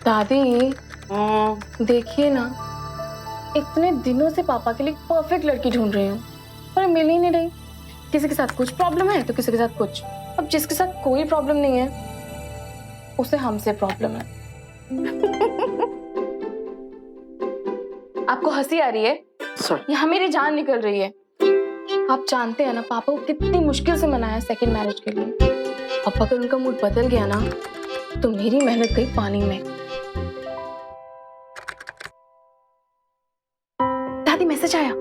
दादी देखिए ना, इतने दिनों से पापा के लिए परफेक्ट लड़की ढूंढ रही हूँ पर मिल ही नहीं रही। किसी के साथ कुछ प्रॉब्लम है तो किसी के साथ कुछ। अब जिसके साथ कोई प्रॉब्लम नहीं है उसे हमसे प्रॉब्लम है। आपको हंसी आ रही है? यहाँ मेरी जान निकल रही है। आप जानते हैं ना पापा को कितनी मुश्किल से मनाया सेकंड मैरिज के लिए। अब अगर उनका मूड बदल गया ना तो मेरी मेहनत गई पानी में। दादी मैसेज आया।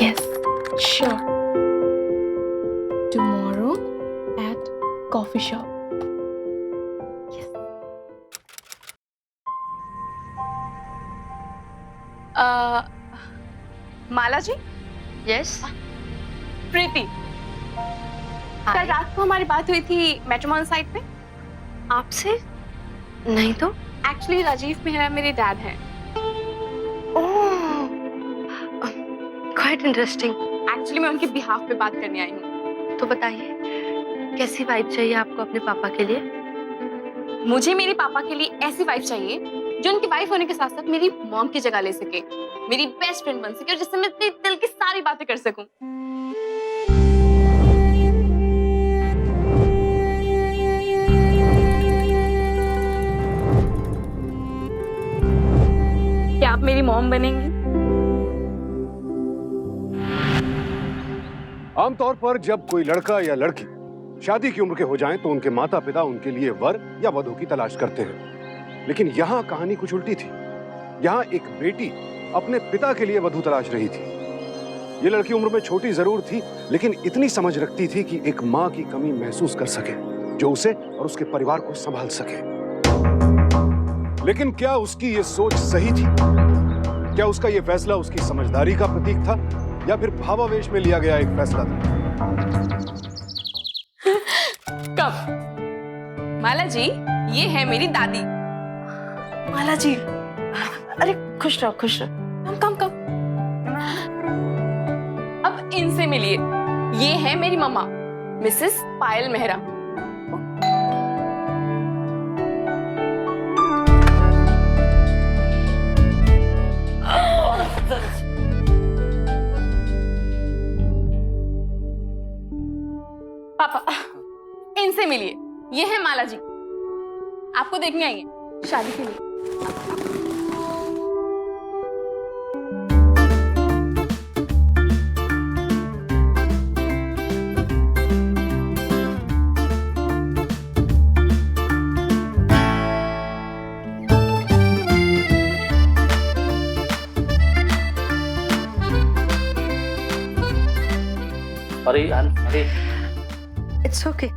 Yes sure, tomorrow at coffee shop. Mala ji. Yes Preeti, कल रात को हमारी बात हुई थी मैट्रिमोनियल साइट पे। आपसे? नहीं तो। एक्चुअली राजीव मेहरा मेरे डैड हैं। ओह, क्वाइट इंटरेस्टिंग। एक्चुअली मैं उनके बिहाफ पे बात करने आई हूँ। तो बताइए कैसी वाइफ चाहिए आपको अपने पापा के लिए? मुझे मेरे पापा के लिए ऐसी वाइफ चाहिए जो उनकी वाइफ होने के साथ साथ मेरी मॉम की जगह ले सके, मेरी बेस्ट फ्रेंड बन सके और जिससे मैं अपने दिल की सारी बातें कर सकूं। क्या आप मेरी मॉम बनेंगी? आमतौर पर जब कोई लड़का या लड़की शादी की उम्र के हो जाएं तो उनके माता पिता उनके लिए वर या वधू की तलाश करते हैं। लेकिन यहाँ कहानी कुछ उल्टी थी। यहाँ एक बेटी अपने पिता के लिए वधू तलाश रही थी। ये लड़की उम्र में छोटी जरूर थी लेकिन इतनी समझ रखती थी कि एक माँ की कमी महसूस कर सके जो उसे और उसके परिवार को संभाल सके। लेकिन क्या उसकी ये सोच सही थी? क्या उसका ये फैसला उसकी समझदारी का प्रतीक था या फिर भावावेश में लिया गया एक फैसला था? कब? माला जी, ये है मेरी दादी। माला जी, अरे खुश रहो खुश रहो। कम। अब इनसे मिलिए। ये है मेरी मम्मा मिसेस पायल मेहरा। पापा, इनसे मिलिए। ये है माला जी, आपको देखने आई है शादी के लिए। अरे It's okay.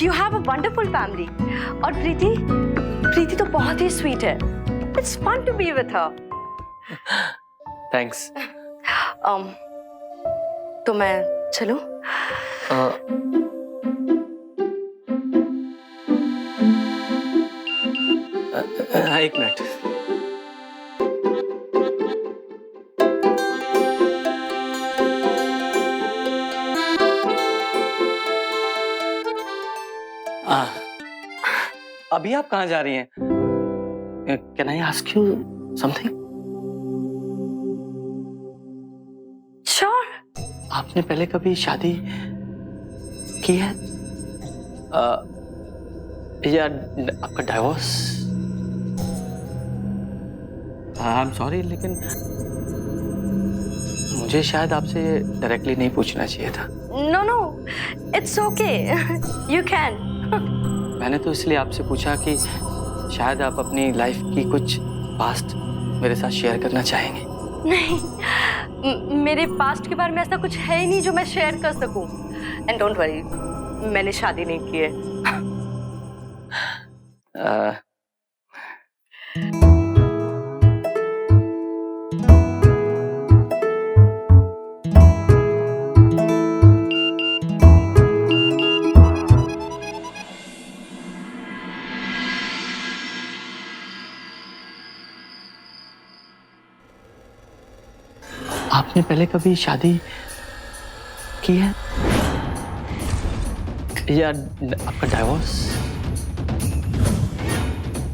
You have a wonderful family. और प्रीति तो बहुत ही sweet है. It's fun to be with her. Thanks. तो मैं चलूं? एक मिनट। अभी आप कहाँ जा रही हैं? Can I ask you something? Sure. आपने पहले कभी शादी की है? या आपका डाइवोर्स? आई एम सॉरी लेकिन मुझे शायद आपसे डायरेक्टली नहीं पूछना चाहिए था। No, it's okay. You can. मैंने तो इसलिए आपसे पूछा कि शायद आप अपनी लाइफ की कुछ पास्ट मेरे साथ शेयर करना चाहेंगे। नहीं, मेरे पास्ट के बारे में ऐसा कुछ है ही नहीं जो मैं शेयर कर सकूं। एंड डोंट वरी, मैंने शादी नहीं की है। आपने पहले कभी शादी की है? या आपका डाइवोर्स?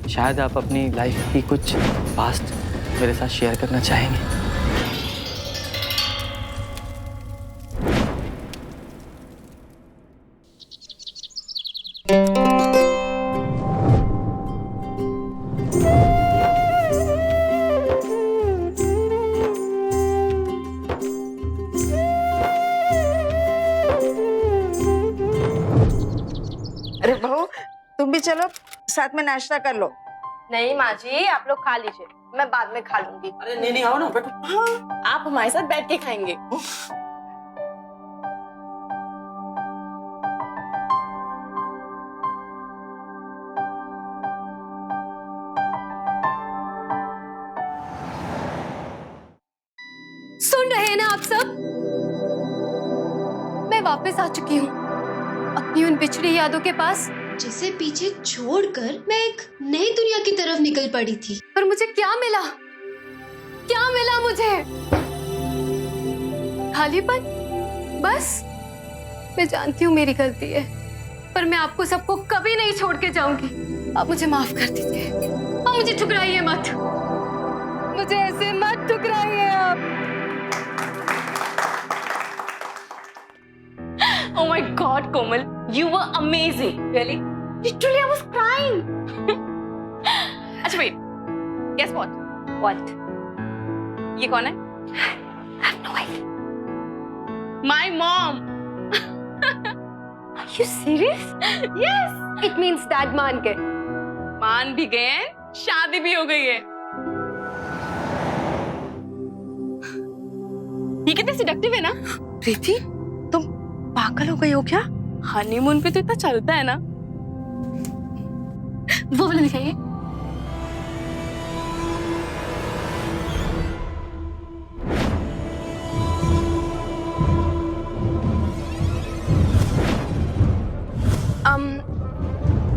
शायद आप अपनी लाइफ की कुछ पास्ट मेरे साथ शेयर करना चाहेंगे। अरे बहू, तुम भी चलो, साथ में नाश्ता कर लो। नहीं माँ जी, आप लोग खा लीजिए, मैं बाद में खा लूंगी। अरे नहीं आओ ना, बैठो। हाँ, आप हमारे साथ बैठ के खाएंगे। सुन रहे हैं ना आप सब? मैं वापस आ चुकी हूँ अपनी उन बिछड़ी यादों के पास, जिसे पीछे छोड़कर मैं एक नई दुनिया की तरफ निकल पड़ी थी। पर मुझे क्या मिला? क्या मिला मुझे? खालीपन। बस मैं जानती हूँ मेरी गलती है, पर मैं आपको सबको कभी नहीं छोड़ के जाऊंगी। आप मुझे माफ कर दीजिए। आप मुझे ठुकराइए मत, मुझे ऐसे मत ठुकराइए आप। Oh my God, Komal, you were amazing. Really? Literally, I was crying. अच्छा wait, guess what? What? ये कौन है? I have no idea. My mom. Are you serious? Yes. It means dad मान के। मान भी गए हैं, शादी भी हो गई है। ये कितने सिडक्टिव है ना? प्रीति, तुम पागल हो गई हो क्या? हनीमून पे तो इतना चलता है ना। वो वाला दिखाइए।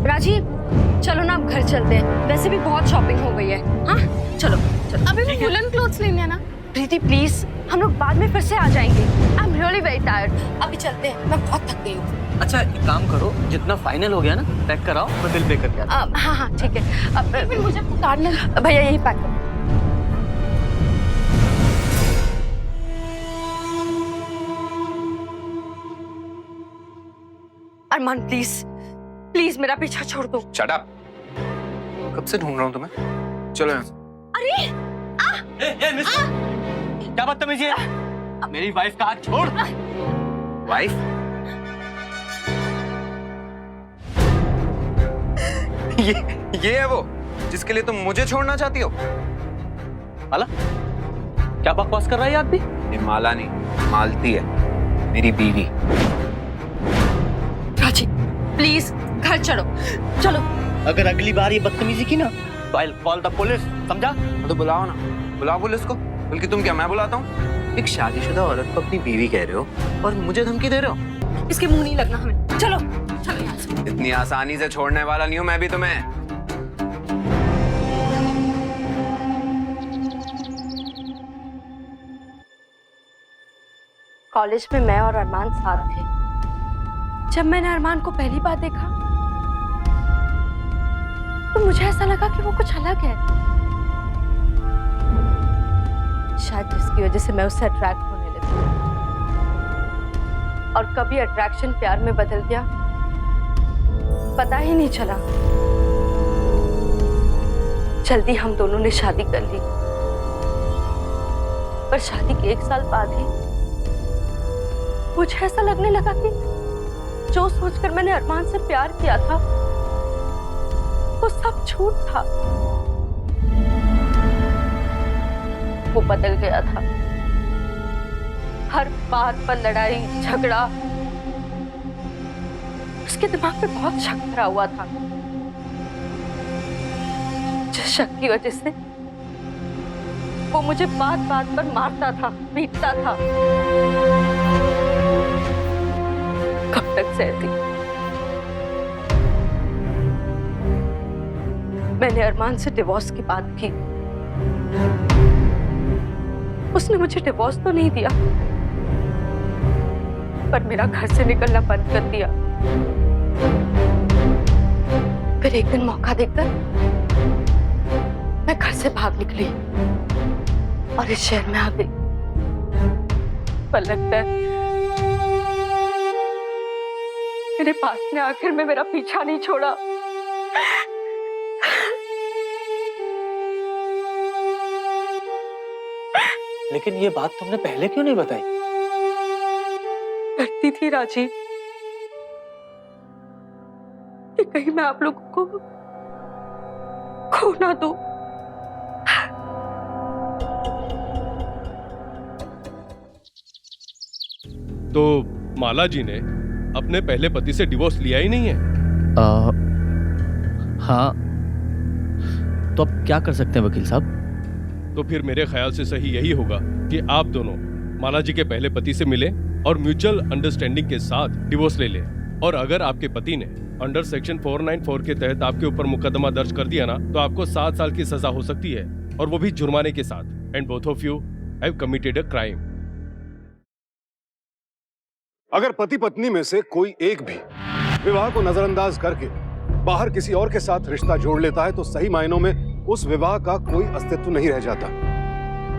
राजीव, चलो ना, अब घर चलते हैं। वैसे भी बहुत शॉपिंग हो गई है। हाँ, चलो चलो। अभी भी वुलन क्लोथ्स लेने हैं ना। प्रीति प्लीज, हम लोग बाद में फिर से आ जाएंगे। I am really very tired. अभी चलते हैं, मैं बहुत थक गई हूँ। अच्छा एक काम करो, जितना फाइनल हो गया ना पैक कराओ, मैं बिल पे करके आता हूँ। हाँ हाँ ठीक है। अब मुझे कार्ड लेना। भैया यही पैक करो। अरमान प्लीज प्लीज मेरा पीछा छोड़ दो। Shut up. कब से ढूंढ रहा हूँ तुम्हें। चलो यहाँ से। क्या बदतमीजी है? मेरी वाइफ का हाथ छोड़। वाइफ? ये है वो जिसके लिए तुम मुझे छोड़ना चाहती हो? माला, क्या बकवास कर रहा है आप भी? ये माला नहीं, मालती है, मेरी बीवी। राजीव प्लीज घर चलो, चलो। अगर अगली बार ये बदतमीजी की ना तो I will call the police, समझा? तो बुलाओ ना, बुलाओ पुलिस को। बल्कि तुम क्या, मैं बुलाता हूँ? एक शादीशुदा औरत को अपनी बीवी कह रहे हो और मुझे धमकी दे रहे हो? इसके मुंह नहीं लगना हमें। चलो चलो यहाँ से। इतनी आसानी से छोड़ने वाला नहीं हूँ मैं भी तुम्हें। कॉलेज में मैं और अरमान साथ थे। जब मैंने अरमान को पहली बार देखा तो मुझे ऐसा लगा कि वो कुछ अलग है, शायद जिसकी वजह से मैं उससे अट्रैक्ट होने लगी। और कभी अट्रैक्शन प्यार में बदल गया, पता ही नहीं चला। जल्दी हम दोनों ने शादी कर ली, पर शादी के 1 साल बाद ही मुझे ऐसा लगने लगा कि जो सोचकर मैंने अरमान से प्यार किया था वो सब झूठ था। वो बदल गया था। हर बात पर लड़ाई झगड़ा, उसके दिमाग पे बहुत शक भरा हुआ था, जिस शक की वजह से वो मुझे बात बात पर मारता था, पीटता था। कब तक सहती? मैंने अरमान से डिवोर्स की बात की। उसने मुझे डिवोर्स तो नहीं दिया, पर मेरा घर से निकलना बंद कर दिया। फिर एक दिन मौका देखकर मैं घर से भाग निकली और इस शहर में आ गई। पर लगता है मेरे पास ने आखिर में मेरा पीछा नहीं छोड़ा। लेकिन ये बात तुमने पहले क्यों नहीं बताई? डरती थी राजीव कि कहीं मैं आप लोगों को खो ना दूं। तो माला जी ने अपने पहले पति से डिवोर्स लिया ही नहीं है? हाँ, तो अब क्या कर सकते हैं वकील साहब? तो फिर मेरे ख्याल से सही यही होगा कि आप दोनों माला जी के पहले पति से मिलें और म्यूचुअल अंडरस्टैंडिंग के साथ डिवोर्स ले लें। और अगर आपके पति ने अंडर सेक्शन 494 के तहत आपके ऊपर मुकदमा दर्ज कर दिया ना, तो आपको 7 साल की सजा हो सकती है, और वो भी जुर्माने के साथ। And both of you have committed a crime. अगर पति पत्नी में से कोई एक भी विवाह को नजरअंदाज करके बाहर किसी और के साथ रिश्ता जोड़ लेता है, तो सही मायनों में उस विवाह का कोई अस्तित्व नहीं रह जाता।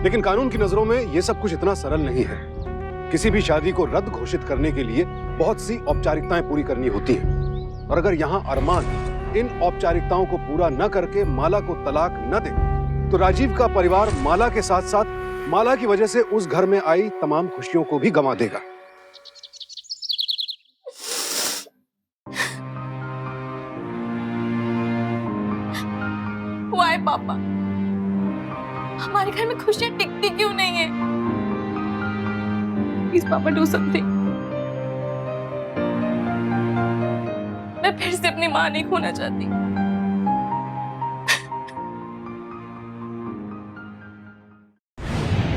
लेकिन कानून की नजरों में यह सब कुछ इतना सरल नहीं है। किसी भी शादी को रद्द घोषित करने के लिए बहुत सी औपचारिकताएं पूरी करनी होती हैं। और अगर यहाँ अरमान इन औपचारिकताओं को पूरा न करके माला को तलाक न दे, तो राजीव का परिवार माला के साथ साथ माला की वजह से उस घर में आई तमाम खुशियों को भी गंवा देगा। वाई पापा, हमारे घर में खुशियां टिकती क्यों नहीं है? प्लीज पापा डू समथिंग। मैं फिर से अपनी माँ नहीं खोना चाहती।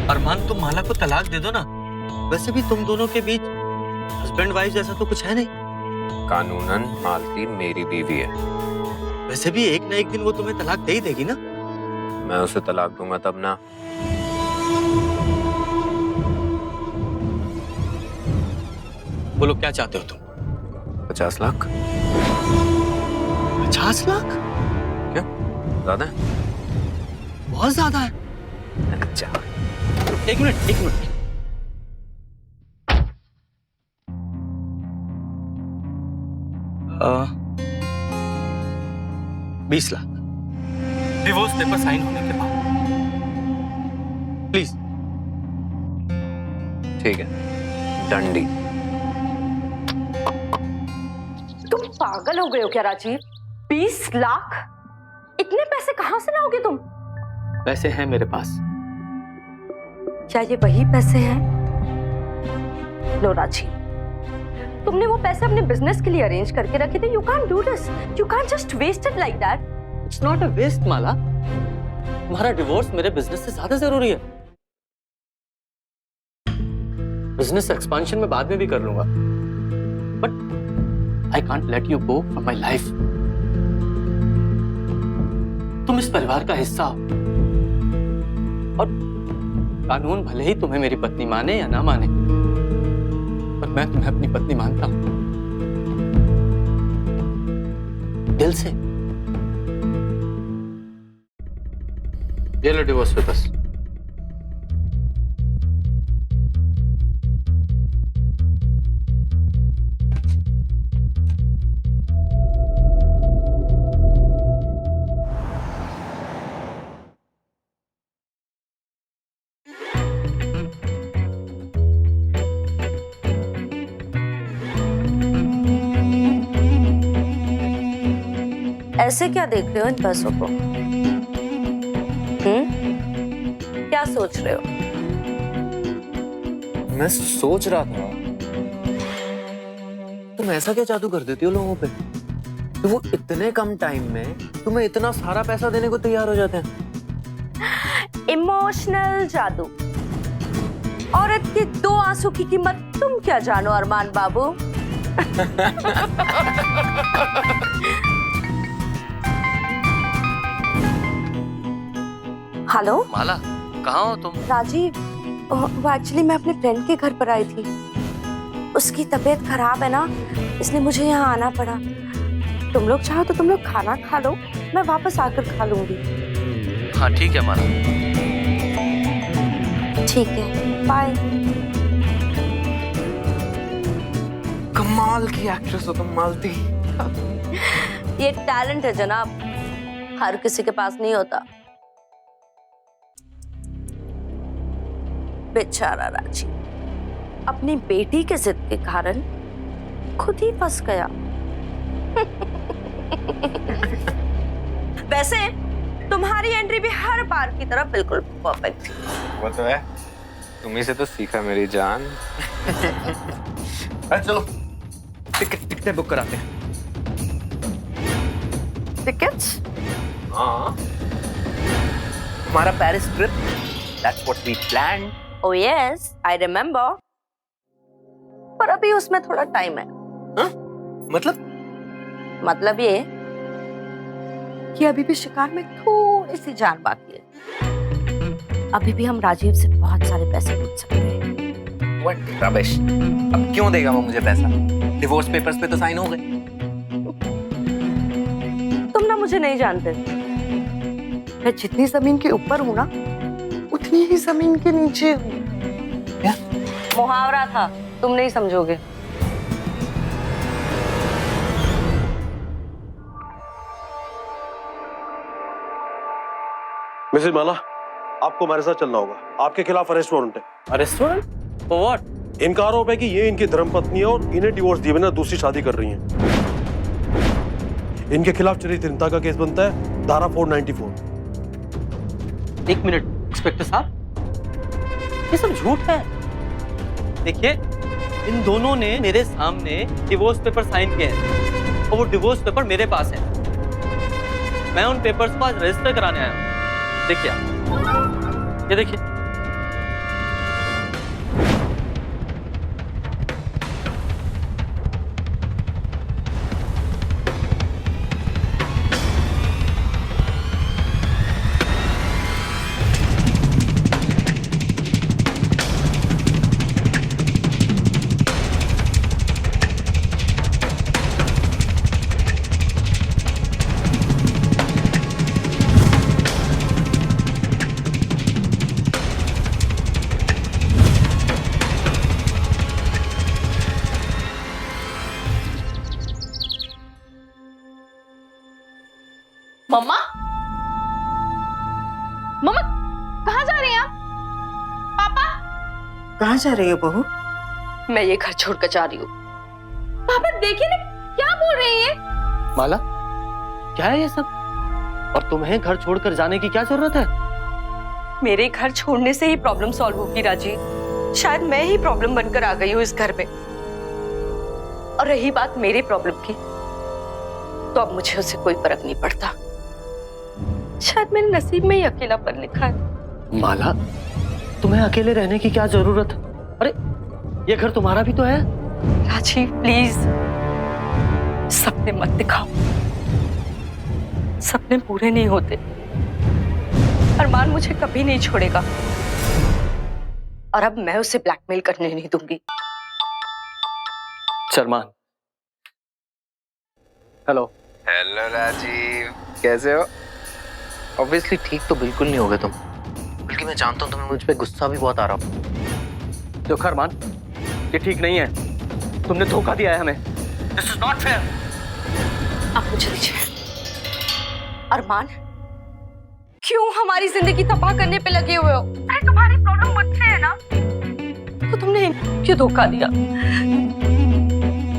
अरमान, तुम माला को तलाक दे दो ना। वैसे भी तुम दोनों के बीच हस्बैंड वाइफ जैसा तो कुछ है नहीं। कानूनन मालती मेरी बीवी है। वैसे भी एक ना एक दिन वो तुम्हें तलाक दे ही देगी ना। मैं उसे तलाक दूंगा तब ना। बोलो क्या चाहते हो तुम? 50 लाख। 50 लाख? क्या ज्यादा है? बहुत ज्यादा है। अच्छा, एक minute. 20 lakh divorce paper sign होने के बाद। प्लीज। ठीक है, डंडी। तुम पागल हो गए हो क्या राजीव? 20 लाख? इतने पैसे कहां से लाओगे तुम? पैसे हैं मेरे पास। क्या ये वही पैसे हैं? लो राजीव, तुमने वो पैसे अपने बिजनेस के लिए अरेंज करके रखे थे। You can't do this. You can't just waste it like that. It's not a waste Mala. तुम्हारा डिवोर्स मेरे बिजनेस से ज्यादा जरूरी है। बिजनेस एक्सपेंशन में बाद में भी कर लूंगा, but I can't let you go from my life. तुम इस परिवार का हिस्सा हो, और कानून भले ही तुम्हें मेरी पत्नी माने या ना माने, पर मैं तुम्हें अपनी पत्नी मानता हूं, दिल से। ये लो डिवोर्स पेपर्स। ऐसे क्या देख रहे हो इन पैसों को? क्या सोच रहे हो? मैं सोच रहा था, तुम ऐसा क्या जादू कर देती हो लोगों पे कि वो इतने कम टाइम में तुम्हें इतना सारा पैसा देने को तैयार हो जाते हैं? इमोशनल जादू। औरत के 2 आंसू की कीमत तुम क्या जानो अरमान बाबू? हेलो माला, कहाँ हो तुम? राजीव, वो एक्चुअली मैं अपने फ्रेंड के घर पर आई थी। उसकी तबीयत खराब है ना, इसलिए मुझे यहाँ आना पड़ा। तुम लोग चाहो तो तुम लोग खाना खा लो, मैं वापस आकर खा लूंगी। हाँ ठीक है माला। ठीक है, बाय। कमाल की एक्ट्रेस हो तुम मालती। ये टैलेंट है जनाब, हर किसी के पास नहीं होता। बेचारा राजी अपनी बेटी के जिद के कारण खुद ही फंस गया। वैसे तुम्हारी एंट्री भी हर बार की तरह बिल्कुल परफेक्ट थी। वो तो है, तुम्ही से तो सीखा मेरी जान। अरे चलो टिकटें बुक कराते हैं। टिकट्स? हाँ, हमारा Paris trip, that's what we planned. Oh yes, I remember. पर अभी उसमें थोड़ा टाइम है। हाँ? मतलब ये कि अभी भी शिकार में थोड़ी सी जान बाकी है। अभी भी हम राजीव से बहुत सारे पैसे पूछ सकते हैं। What rubbish. अब क्यों देगा वो मुझे पैसा? डिवोर्स पेपर्स पे तो साइन हो गए। तुम ना मुझे नहीं जानते। मैं जितनी जमीन के ऊपर हूँ ना, उतनी ही जमीन के नीचे हूँ। क्या? मुहावरा था, तुम नहीं समझोगे। मिसेस माला, आपको हमारे साथ चलना होगा। आपके खिलाफ अरेस्ट वारंट है। Arrest warrant? For what? इनका आरोप है कि ये इनकी धर्मपत्नी है और इन्हें डिवोर्स दिए बिना दूसरी शादी कर रही हैं। इनके खिलाफ चरित्रहीनता का केस बनता है, धारा 494। एक मिनट इंस्पेक्टर साहब, ये सब झूठ है। देखिए, इन दोनों ने मेरे सामने डिवोर्स पेपर साइन किए हैं और वो डिवोर्स पेपर मेरे पास है। मैं उन पेपर्स को आज रजिस्टर कराने आया हूँ। देखिए आप, ये देखिए। मम्मा, मम्मा कहाँ जा रही हैं आप? पापा, कहाँ जा रही हो बहू? मैं ये घर छोड़कर जा रही हूँ। पापा देखिए ना क्या बोल रही है। माला, क्या है ये सब? और तुम्हें घर छोड़कर जाने की क्या जरूरत है? मेरे घर छोड़ने से ही प्रॉब्लम सॉल्व होगी राजी। शायद मैं ही प्रॉब्लम बनकर आ गई हूँ इस घर में। और रही बात मेरी प्रॉब्लम की, तो अब मुझे उससे कोई फर्क नहीं पड़ता। शायद मेरे नसीब में ही अकेलापन लिखा है। माला, तुम्हें अकेले रहने की क्या जरूरत? अरे ये घर तुम्हारा भी तो है। राजीव प्लीज, सपने मत दिखाओ। सपने पूरे नहीं होते। अरमान मुझे कभी नहीं छोड़ेगा और अब मैं उसे ब्लैकमेल करने नहीं दूंगी। शर्मान। हेलो। हेलो राजीव, कैसे हो? ऑब्वियसली ठीक तो बिल्कुल नहीं होगे तुम, बल्कि मैं जानता हूँ तुम्हें मुझ पे गुस्सा भी बहुत आ रहा हो। देखो अरमान, ये ठीक नहीं है। तुमने धोखा दिया है हमें। This is not fair. आप मुझे दीजिए। अरमान, क्यों हमारी जिंदगी तबाह करने पे लगे हुए हो? अरे तुम्हारी प्रॉब्लम मुझसे है ना, तो तुमने क्यों धोखा दिया?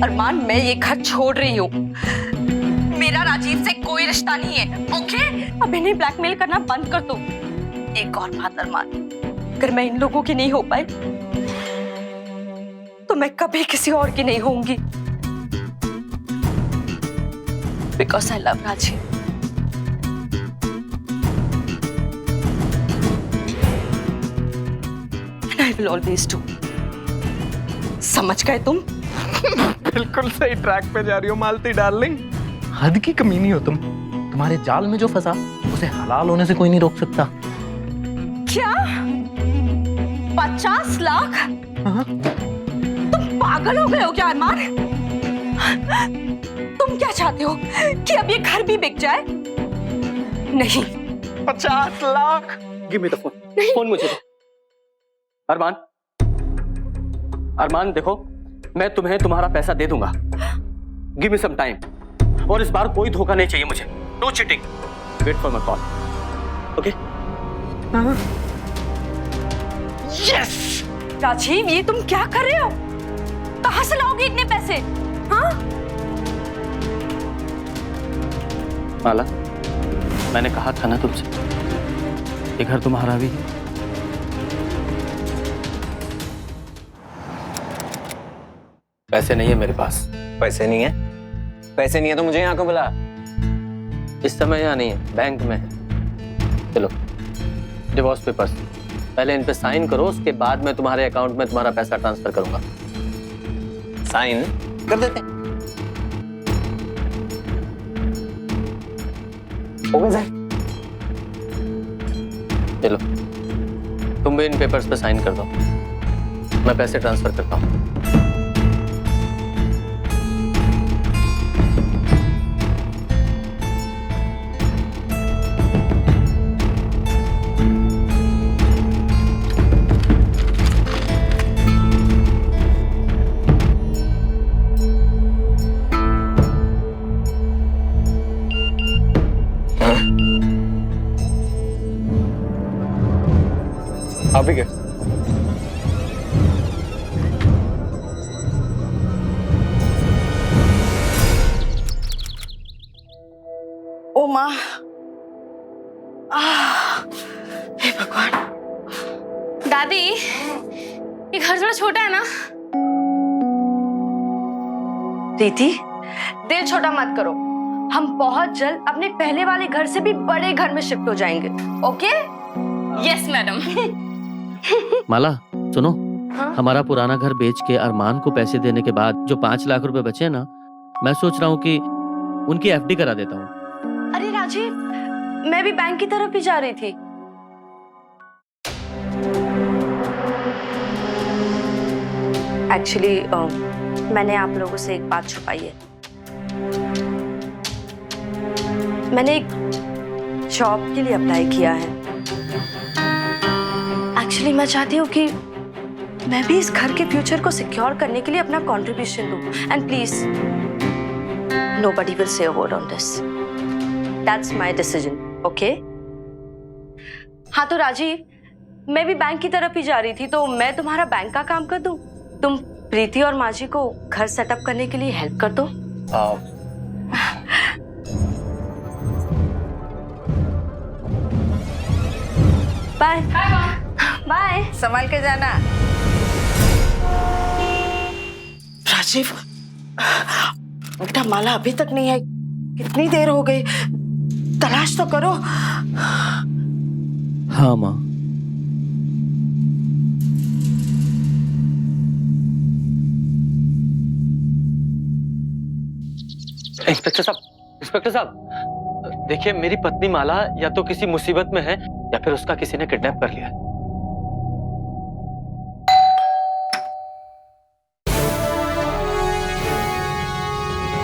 अरमान, मैं ये घर छोड़ रही हूँ। मेरा राजीव से कोई रिश्ता नहीं है, ओके? अब इन्हें ब्लैकमेल करना बंद कर दो। एक और बात अरमान, अगर मैं इन लोगों की नहीं हो पाई तो मैं कभी किसी और की नहीं होंगी। Because I love Rajiv. And I will always do. समझ गए तुम? बिल्कुल सही ट्रैक पे जा रही हो मालती डार्लिंग। हद की कमीनी हो तुम। तुम्हारे जाल में जो फंसा उसे हलाल होने से कोई नहीं रोक सकता। क्या? 50 लाख? हाँ? तुम पागल हो गए हो क्या अरमान? तुम क्या चाहते हो कि अब ये घर भी बिक जाए? नहीं। 50 lakh. Give me the phone. Phone मुझे दो। अरमान, अरमान देखो, मैं तुम्हें तुम्हारा पैसा दे दूंगा। Give me some time. और इस बार कोई धोखा नहीं चाहिए मुझे। No cheating. Wait for my call. Okay? Yes. Rajiv, ये तुम क्या कर रहे हो? कहां से लाओगे इतने पैसे? हाँ? माला, मैंने कहा था ना तुमसे, ये घर तुम्हारा भी है। पैसे नहीं है मेरे पास। पैसे नहीं है? पैसे नहीं है तो मुझे यहाँ को बुला। इस समय यहाँ नहीं है, बैंक में है। चलो, डिवोर्स पेपर्स पहले इन पे साइन करो, उसके बाद मैं तुम्हारे अकाउंट में तुम्हारा पैसा ट्रांसफर करूंगा। साइन कर देते। हो गया साइन। चलो, तुम भी इन पेपर्स पे साइन कर दो, मैं पैसे ट्रांसफर करता हूँ। आप ही के ओ माँ, हे भगवान। दादी, ये घर थोड़ा छोटा है ना? प्रीति, दिल छोटा मत करो। हम बहुत जल्द अपने पहले वाले घर से भी बड़े घर में शिफ्ट हो जाएंगे। ओके? Yes madam. माला सुनो, हाँ? हमारा पुराना घर बेच के अरमान को पैसे देने के बाद जो 5 लाख रुपए बचे ना, मैं सोच रहा हूँ कि उनकी एफडी करा देता हूँ। अरे राजीव, मैं भी बैंक की तरफ ही जा रही थी। एक्चुअली मैंने आप लोगों से एक बात छुपाई है। मैंने एक जॉब के लिए अप्लाई किया है। एक्चुअली मैं चाहती हूँ कि मैं भी इस घर के फ्यूचर को सिक्योर करने के लिए अपना कंट्रीब्यूशन दूँ। And please, nobody will say a word on this. That's my decision, okay? हाँ तो राजीव, मैं भी बैंक की तरफ ही जा रही थी, तो मैं तुम्हारा बैंक का काम कर दूं? तुम प्रीति और माजी को घर सेटअप करने के लिए हेल्प कर दो। Bye bye. संभाल के जाना। राजीव, बेटा माला अभी तक नहीं आई। कितनी देर हो गई, तलाश तो करो। हाँ माँ। इंस्पेक्टर साहब, देखिए मेरी पत्नी माला या तो किसी मुसीबत में है या फिर उसका किसी ने किडनैप कर लिया है।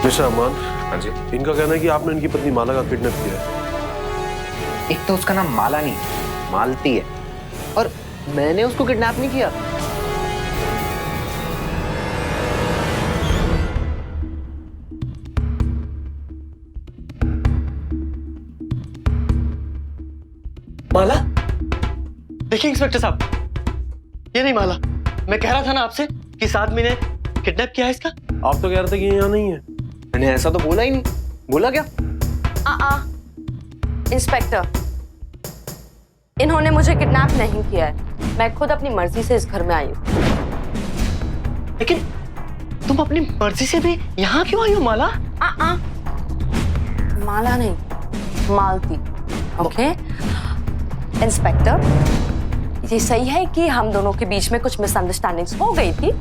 मिस्टर अरमान, हाँ जी। इनका कहना है कि आपने इनकी पत्नी माला का किडनैप किया है। एक तो उसका नाम माला नहीं, मालती है, और मैंने उसको किडनैप नहीं किया। माला? देखिए इंस्पेक्टर साहब, ये नहीं माला। मैं कह रहा था ना आपसे कि इस आदमी ने किडनैप किया है इसका। आप तो कह रहे थे कि ये यहाँ नहीं है। मैंने ऐसा तो बोला ही नहीं। बोला क्या? इंस्पेक्टर, इन्होंने मुझे किडनैप नहीं किया है। मैं खुद अपनी मर्जी से इस घर में आई हूँ। लेकिन तुम अपनी मर्जी से भी यहाँ क्यों आई हो माला? माला नहीं, मालती। ओके? इंस्पेक्टर, ये सही है कि हम दोनों के बीच में कुछ मिसअंडरस्टैंडिंग्स हो गई थी,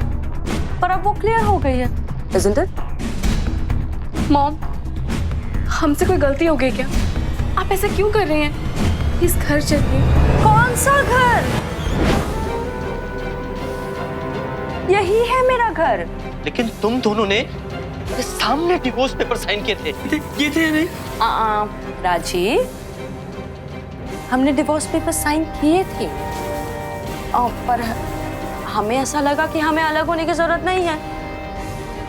पर अब वो क्लियर हो गई है। Isn't it? मॉम, हमसे कोई गलती हो गई क्या? आप ऐसा क्यों कर रहे हैं? इस घर चलिए। कौन सा घर? यही है मेरा घर। लेकिन तुम दोनों ने मेरे सामने डिवोर्स पेपर साइन किए थे। ये थे नहीं? राजीव, हमने डिवोर्स पेपर साइन किए थे, पर हमें ऐसा लगा कि हमें अलग होने की जरूरत नहीं है।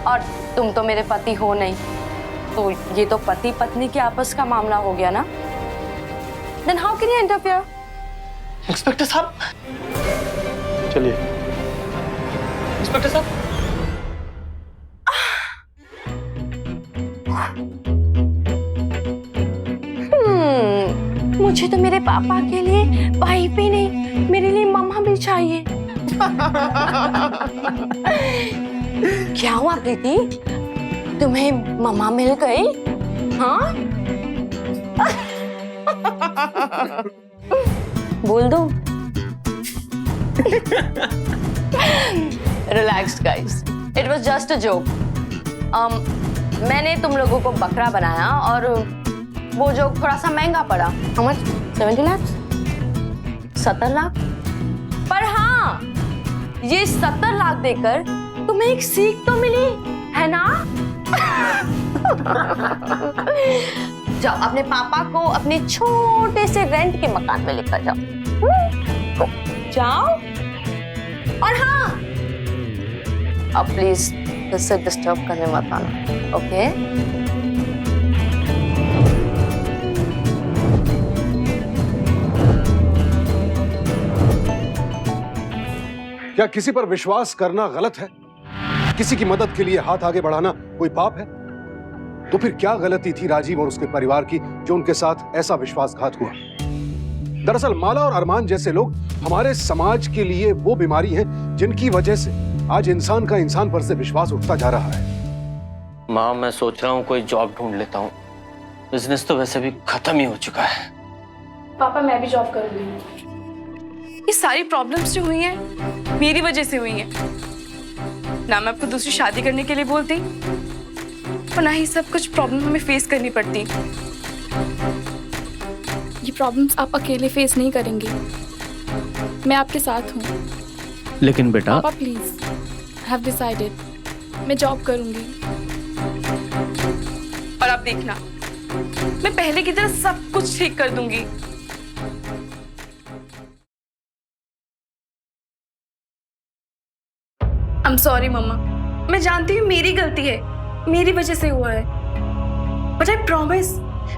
और तुम तो मेरे पति हो नहीं, तो ये तो पति पत्नी के आपस का मामला हो गया ना। Then how can you interfere? Inspector साहब, चलिए। इंस्पेक्टर साहब, मुझे तो मेरे पापा के लिए भाई भी नहीं, मेरे लिए मम्मा भी चाहिए। क्या हुआ प्रीति, तुम्हें मम्मा मिल गई? हाँ? बोल दो। Relax guys, it was just a joke. मैंने तुम लोगों को बकरा बनाया और वो जोक थोड़ा सा महंगा पड़ा। How much? 70 लाख? 70 लाख? पर हाँ, ये 70 लाख देकर तुम्हें एक सीख तो मिली है ना? जाओ अपने पापा को अपने छोटे से रेंट के मकान में लेकर जाओ। जाओ। और हाँ, अब प्लीज इससे डिस्टर्ब करने मत आना, ओके? क्या किसी पर विश्वास करना गलत है? किसी की मदद के लिए हाथ आगे बढ़ाना कोई पाप है? तो फिर क्या गलती थी राजीव और उसके परिवार की जो उनके साथ ऐसा विश्वासघात हुआ? दरअसल माला और अरमान जैसे लोग हमारे समाज के लिए वो बीमारी है जिनकी वजह से आज इंसान का इंसान पर से विश्वास उठता जा रहा है। माँ, मैं सोच रहा हूँ कोई जॉब ढूंढ लेता हूँ। बिजनेस तो वैसे भी खत्म ही हो चुका है। पापा मैं भी जॉब करूंगी। ये सारी प्रॉब्लम्स जो हुई हैं मेरी वजह से हुई हैं। ना मैं आपको दूसरी शादी करने के लिए बोलती और ना ही सब कुछ प्रॉब्लम हमें फेस करनी पड़ती। ये प्रॉब्लम्स आप अकेले फेस नहीं करेंगे, मैं आपके साथ हूँ। लेकिन बेटा पापा प्लीज, आई हैव डिसाइडेड, मैं जॉब करूंगी। और आप देखना, मैं पहले की तरह सब कुछ ठीक कर दूंगी। I'm sorry मम्मा, मैं जानती हूँ मेरी गलती है, मेरी वजह से हुआ है, बट आई प्रॉमिस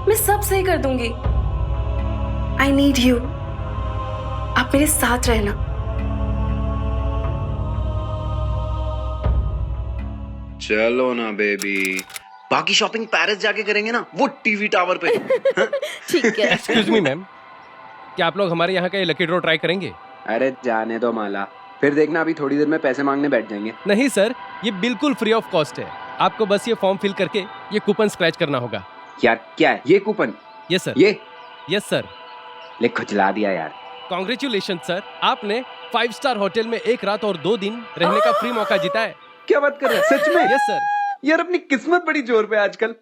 मैं सब सही कर दूंगी। I need you, आप मेरे साथ रहना। चलो ना बेबी, बाकी शॉपिंग पेरिस जाके करेंगे ना, वो टीवी टावर पे। ठीक है। एक्सक्यूज मी मैम, क्या आप लोग हमारे यहाँ का ये लकी ड्रॉ ट्राई करेंगे? अरे जाने दो माला, फिर देखना अभी थोड़ी देर में पैसे मांगने बैठ जाएंगे। नहीं सर, ये बिल्कुल फ्री ऑफ कॉस्ट है। आपको बस ये फॉर्म फिल करके ये कूपन स्क्रैच करना होगा। यार क्या है ये कूपन? Yes sir. ये? Yes sir. ले खुजला दिया यार। कॉन्ग्रेचुलेशन सर, आपने 5 स्टार होटल में 1 रात और 2 दिन रहने का फ्री मौका जीता है। क्या बात कर रहे हैं, सच में? Yes sir. यार अपनी किस्मत बड़ी जोर पे आजकल।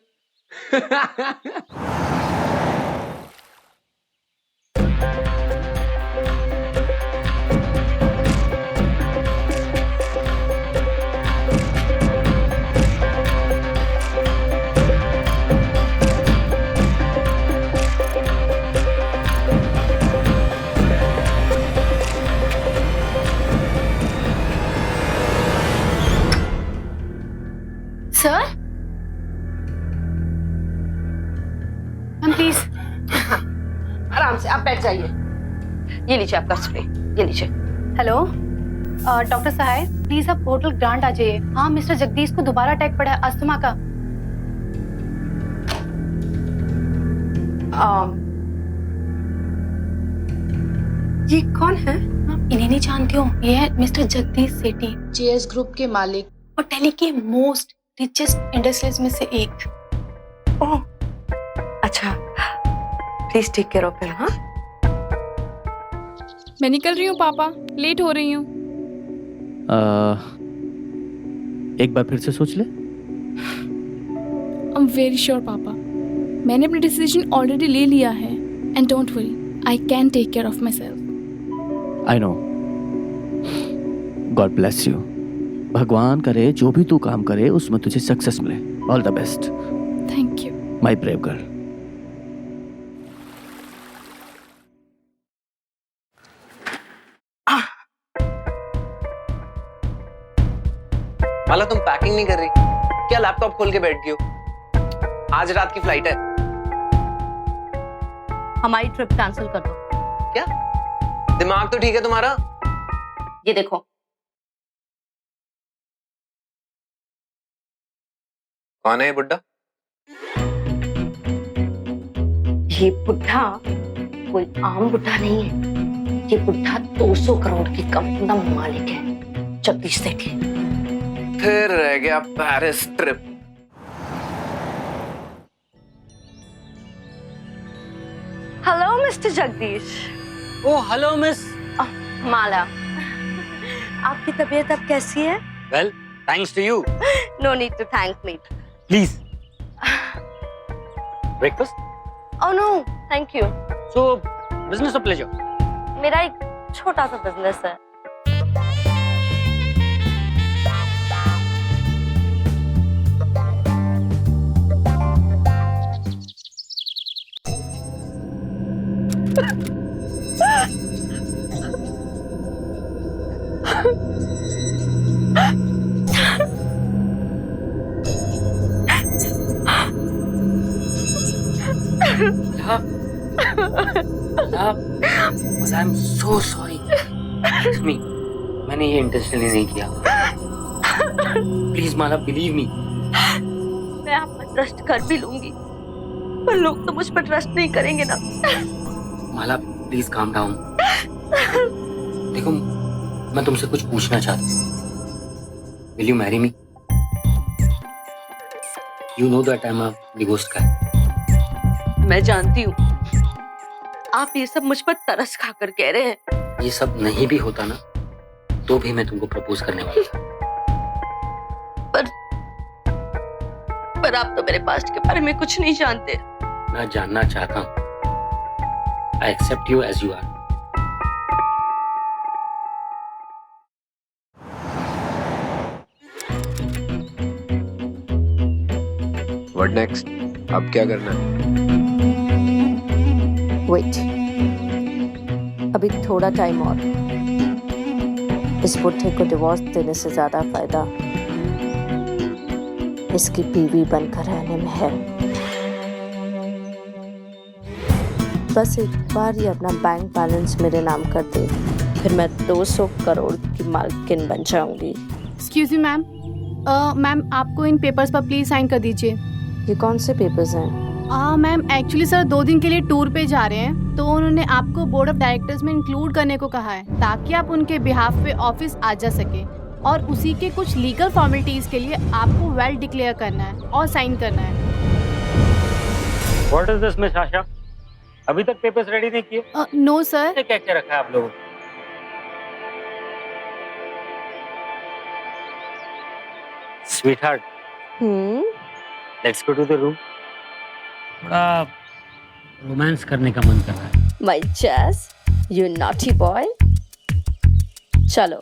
सर प्लीज आराम से आप बैठ जाइए। ये लीजिए आपका स्प्रे, ये लीजिए। हेलो डॉक्टर साहब, प्लीज आप होटल ग्रांड आ जाइए। हाँ, मिस्टर जगदीश को दोबारा अटैक पड़ा है अस्थमा का। ये कौन है? इन्हें नहीं जानती हूँ, ये है मिस्टर जगदीश सेठी, जेएस ग्रुप के मालिक और दिल्ली के मोस्ट रिचेस्ट इंडस्ट्रीज में से एक। ओह अच्छा, please take care of him. हाँ, मैं निकल रही हूँ पापा, लेट हो रही हूँ। एक बार फिर से सोच ले। आई एम वेरी श्योर पापा, मैंने अपना डिसीजन ऑलरेडी ले लिया है। And don't worry, I can take care of myself. I know, God bless you. भगवान करे जो भी तू काम करे उसमें तुझे सक्सेस मिले। All the best. Thank you. My brave girl. Mala तुम पैकिंग नहीं कर रही क्या? लैपटॉप खोल के बैठ गई हो? आज रात की फ्लाइट है। हमारी ट्रिप कैंसिल कर दो। क्या दिमाग तो ठीक है तुम्हारा? ये देखो, कौन है ये बुड्ढा? ये बुढ़ा कोई आम बुढ़ा नहीं है। ये बुढ़ा 200 करोड़ की कंपनी का मालिक है, जगदीश सेठी। फिर रह गया Paris trip. Hello mister Jagdish. Oh hello miss. Mala, आपकी तबीयत अब कैसी है? Well thanks to you. No need to thank me. Please breakfast? Oh no thank you. So business और प्लेजर? मेरा एक छोटा सा बिजनेस है। I am so sorry. मी मैंने ये इंटेंशनली नहीं किया। Please Mala believe me. मैं आप पर ट्रस्ट कर भी लूंगी, पर लोग तो मुझ पर ट्रस्ट नहीं करेंगे ना। Mala please calm down. देखो मैं तुमसे कुछ पूछना चाहता हूँ। Will you marry me? You know that I am a divorced guy. मैं जानती हूँ आप ये सब मुझ पर तरस खाकर कह रहे हैं। ये सब नहीं भी होता ना तो भी मैं तुमको प्रपोज करने वाला था। पर आप तो मेरे पास्ट के बारे में कुछ नहीं जानते। मैं जानना चाहता हूँ। I accept you as you are. What next? अब क्या करना है? वेट, अभी थोड़ा टाइम और। इस बुढ़े को डिवोर्स देने से ज्यादा फायदा इसकी बीवी बनकर रहने में है। बस एक बार ये अपना बैंक बैलेंस मेरे नाम कर दे, फिर मैं 200 करोड़ की मालकिन बन जाऊंगी। एक्सक्यूज मी मैम, मैम आपको इन पेपर्स पर प्लीज साइन कर दीजिए। ये कौन से पेपर्स हैं? मैम एक्चुअली सर 2 दिन के लिए टूर पे जा रहे हैं, तो उन्होंने आपको बोर्ड ऑफ डायरेक्टर्स में इंक्लूड करने को कहा है ताकि आप उनके बिहाफ पे ऑफिस आ जा सके, और उसी के कुछ लीगल फॉर्मेलिटीज के लिए आपको वेल डिक्लेयर करना है और साइन करना है। What is this miss Asha? अभी तक पेपर्स रेडी नहीं किए? No sir. क्या क्या रखा है आप लोगों ने? Sweetheart, let's go to the room. थोड़ा रोमांस करने का मन कर रहा है। माय जैस, यू नॉटी बॉय। चलो।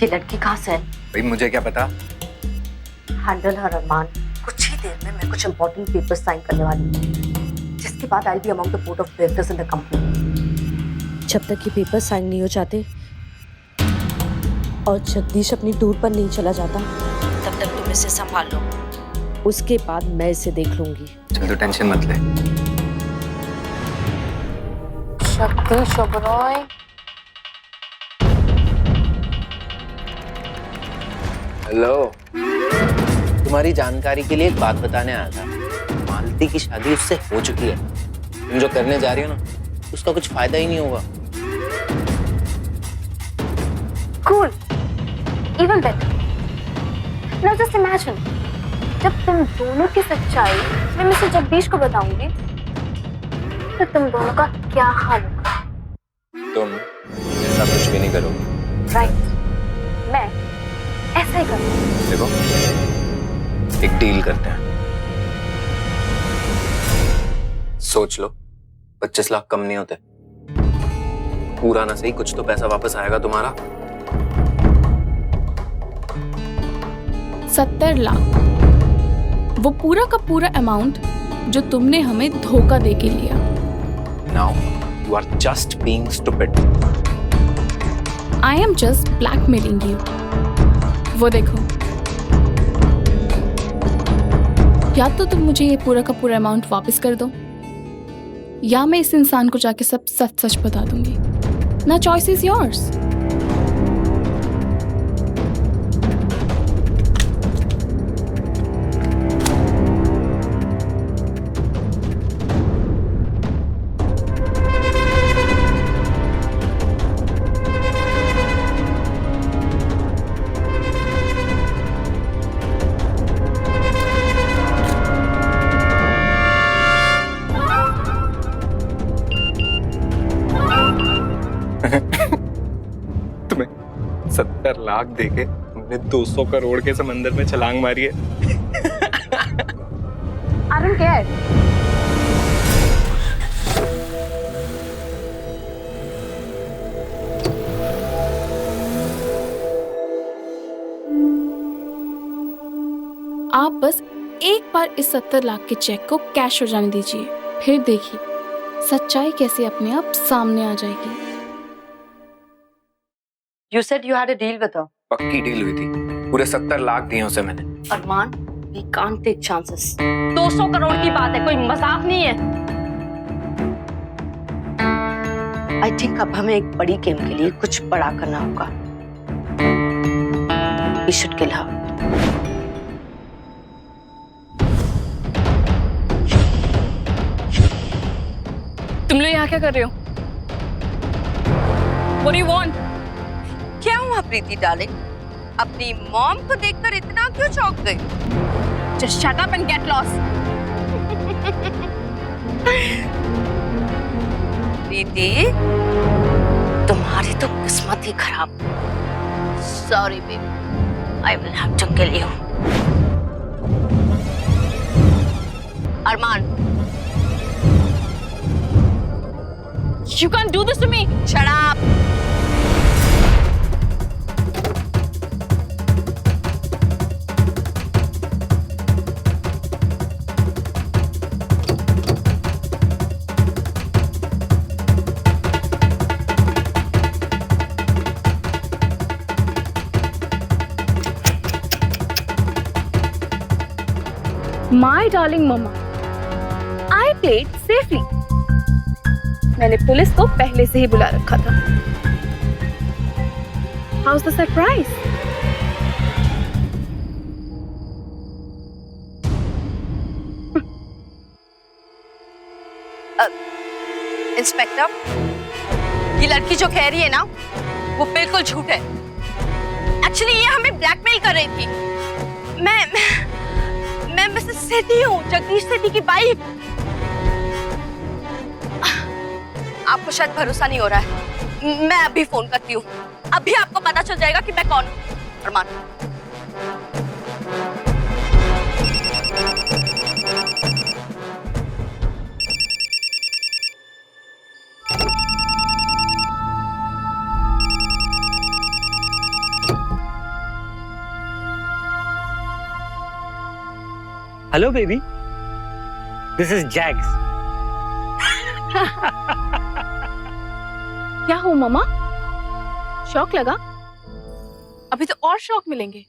ये लड़की कहाँ से है? भाई मुझे क्या पता। हैंडल हर अरमान। कुछ ही देर में मैं कुछ इंपॉर्टेंट पेपर साइन करने वाली हूँ, जिसके बाद I be among the board of directors in the company. जब तक ये पेपर साइन नहीं हो जाते और जगदीश अपनी टूर पर नहीं चला जाता, तब तक तुम इसे संभाल लो। उसके बाद मैं इसे देख लूंगी। चल तो टेंशन मत ले। जगदीश ओबरॉय। हेलो, तुम्हारी जानकारी के लिए एक बात बताने आया था। मालती की शादी उससे हो चुकी है। तुम जो करने जा रही हो ना, उसका कुछ फायदा ही नहीं होगा। Cool. Even better. Now just imagine, जब तुम दोनों की सच्चाई मैं मिस्टर जगदीश को बताऊंगी, तो तुम दोनों का क्या हाल होगा? तुम ऐसा कुछ भी नहीं करोगे। Right. मैं ऐसा ही करूँगी। देखो, एक डील करते हैं। सोच लो, 25 लाख कम नहीं होते। पूरा ना सही, कुछ तो पैसा वापस आएगा तुम्हारा। 70 लाख, वो पूरा का पूरा अमाउंट जो तुमने हमें धोखा दे के लिया। Now you are just being stupid. I am just blackmailing you. वो देखो, या तो तुम मुझे ये पूरा का पूरा अमाउंट वापस कर दो, या मैं इस इंसान को जाके सब सच सच बता दूंगी। ना चॉइस इज योर्स। तुम्हें 70 लाख देके तुमने 200 करोड़ के समंदर में छलांग मारी है। I don't care. आप बस एक बार इस 70 लाख के चेक को कैश हो जाने दीजिए, फिर देखिए सच्चाई कैसे अपने आप सामने आ जाएगी। You said you had a deal with her. पक्की डील हुई थी, पूरे 70 लाख दिए उसे मैंने। अरमान, we can't take chances. 200 crore की बात है, कोई मजाक नहीं है। I think अब हमें एक बड़ी गेम के लिए कुछ बड़ा करना होगा। We should kill her. तुम लोग यहाँ क्या कर रहे हो? What do you want? क्या हुआ प्रीति डार्लिंग? अपनी मॉम को देखकर इतना क्यों चौंक गई? Just shut up and get lost. प्रीति, तुम्हारी तो किस्मत ही खराब। Sorry baby, I will have to kill you. Arman, You can't do this to me. shut up. My darling mama, I played safely. मैंने पुलिस को पहले से ही बुला रखा था। How's the surprise? इंस्पेक्टर, ये लड़की जो कह रही है ना, वो बिल्कुल झूठ है। एक्चुअली ये हमें ब्लैकमेल कर रही थी। मैं मिसेस सेठी हूँ, जगदीश सेठी की वाइफ। आपको शायद भरोसा नहीं हो रहा है। मैं अभी फोन करती हूँ, अभी आपको पता चल जाएगा कि मैं कौन हूँ। Armaan, hello baby, this is Jax. क्या हो मम्मा? शॉक लगा? अभी तो और शॉक मिलेंगे।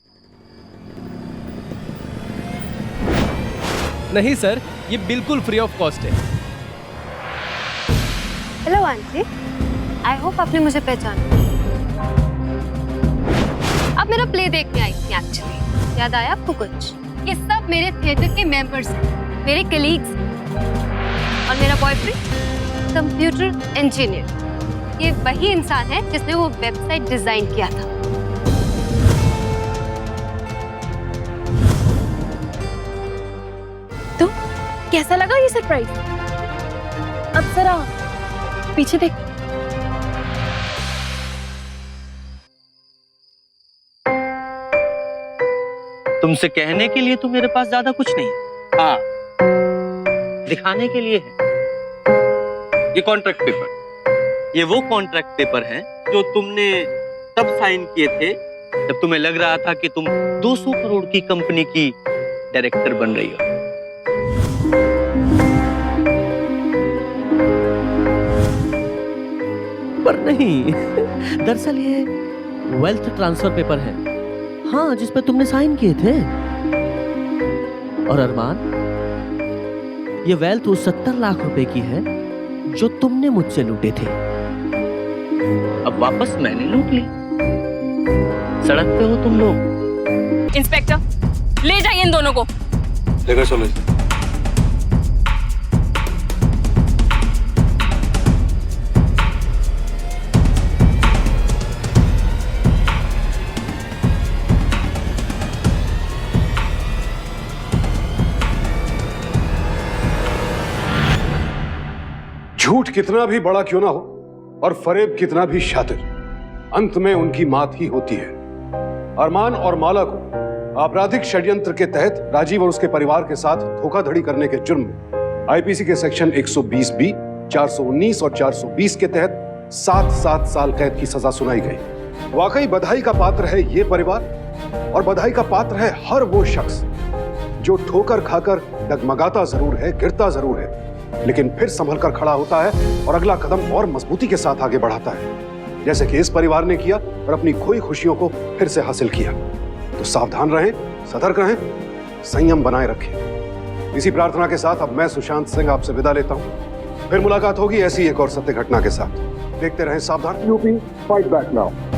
नहीं सर, ये बिल्कुल फ्री ऑफ कॉस्ट है। हेलो आंटी, आई होप आपने मुझे पहचाना। आप मेरा प्ले देखने आई थी एक्चुअली। याद आया आपको कुछ? ये सब मेरे थिएटर के मेंबर्स हैं, मेरे कलीग्स हैं। और मेरा बॉयफ्रेंड कंप्यूटर इंजीनियर। ये वही इंसान है जिसने वो वेबसाइट डिजाइन किया था। तो कैसा लगा ये सरप्राइज? अब जरा पीछे देख। तुमसे कहने के लिए तो मेरे पास ज्यादा कुछ नहीं, हाँ दिखाने के लिए है। ये कॉन्ट्रैक्ट पेपर, ये वो कॉन्ट्रैक्ट पेपर है जो तुमने तब साइन किए थे जब तुम्हें लग रहा था कि तुम 200 करोड़ की कंपनी की डायरेक्टर बन रही हो। पर नहीं, दरअसल ये वेल्थ ट्रांसफर पेपर है, हाँ, जिस पे तुमने साइन किए थे। और अरमान, ये वेल्थ उस 70 लाख रुपए की है जो तुमने मुझसे लूटे थे। अब वापस मैंने लूट ली। सड़क पे हो तुम लोग। इंस्पेक्टर, ले जाइए इन दोनों को। लेकर चलो। झूठ कितना भी बड़ा क्यों ना हो और फरेब कितना भी शातिर, अंत में उनकी मात ही होती है। अरमान और माला को आपराधिक षड्यंत्र के तहत राजीव और उसके परिवार के साथ धोखाधड़ी करने के जुर्म में आईपीसी के सेक्शन 120 बी, 419 और 420 के तहत 7 साल कैद की सजा सुनाई गई। वाकई बधाई का पात्र है ये परिवार, और बधाई का पात्र है हर वो शख्स जो ठोकर खाकर डगमगाता जरूर है, गिरता जरूर है, लेकिन फिर संभल कर खड़ा होता है और अगला कदम और मजबूती के साथ आगे बढ़ाता है, जैसे कि इस परिवार ने किया और अपनी खोई खुशियों को फिर से हासिल किया। तो सावधान रहें, सतर्क रहें, संयम बनाए रखें। इसी प्रार्थना के साथ अब मैं सुशांत सिंह आपसे विदा लेता हूं। फिर मुलाकात होगी ऐसी एक और सत्य घटना के साथ। देखते रहें सावधान। UP fight back now.